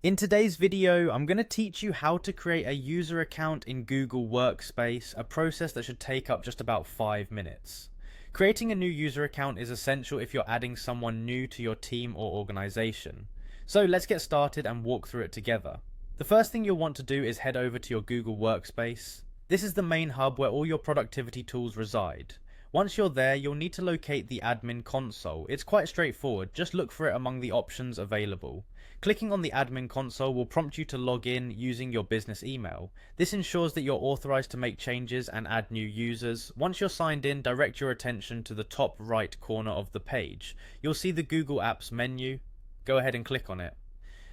In today's video, I'm going to teach you how to create a user account in Google Workspace, a process that should take up just about 5 minutes. Creating a new user account is essential if you're adding someone new to your team or organization. So let's get started and walk through it together. The first thing you'll want to do is head over to your Google Workspace. This is the main hub where all your productivity tools reside. Once you're there, you'll need to locate the admin console. It's quite straightforward, just look for it among the options available. Clicking on the admin console will prompt you to log in using your business email. This ensures that you're authorized to make changes and add new users. Once you're signed in, direct your attention to the top right corner of the page. You'll see the Google Apps menu. Go ahead and click on it.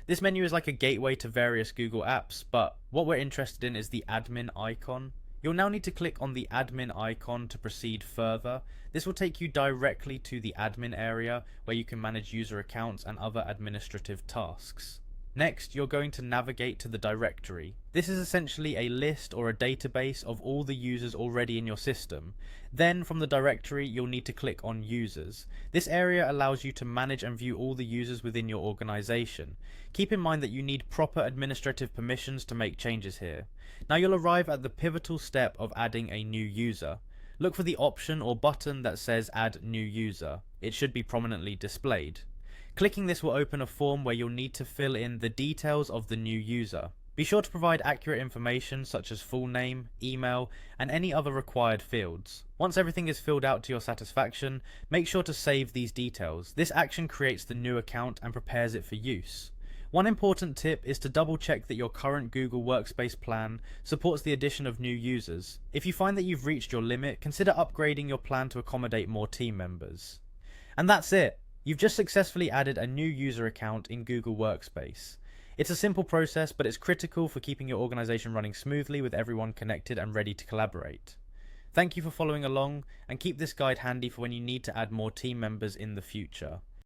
This menu is like a gateway to various Google apps, but what we're interested in is the admin icon. You'll now need to click on the admin icon to proceed further. This will take you directly to the admin area where you can manage user accounts and other administrative tasks. Next, you're going to navigate to the directory. This is essentially a list or a database of all the users already in your system. Then from the directory, you'll need to click on users. This area allows you to manage and view all the users within your organization. Keep in mind that you need proper administrative permissions to make changes here. Now you'll arrive at the pivotal step of adding a new user. Look for the option or button that says add new user. It should be prominently displayed. Clicking this will open a form where you'll need to fill in the details of the new user. Be sure to provide accurate information such as full name, email, and any other required fields. Once everything is filled out to your satisfaction, make sure to save these details. This action creates the new account and prepares it for use. One important tip is to double check that your current Google Workspace plan supports the addition of new users. If you find that you've reached your limit, consider upgrading your plan to accommodate more team members. And that's it. You've just successfully added a new user account in Google Workspace. It's a simple process, but it's critical for keeping your organization running smoothly with everyone connected and ready to collaborate. Thank you for following along, and keep this guide handy for when you need to add more team members in the future.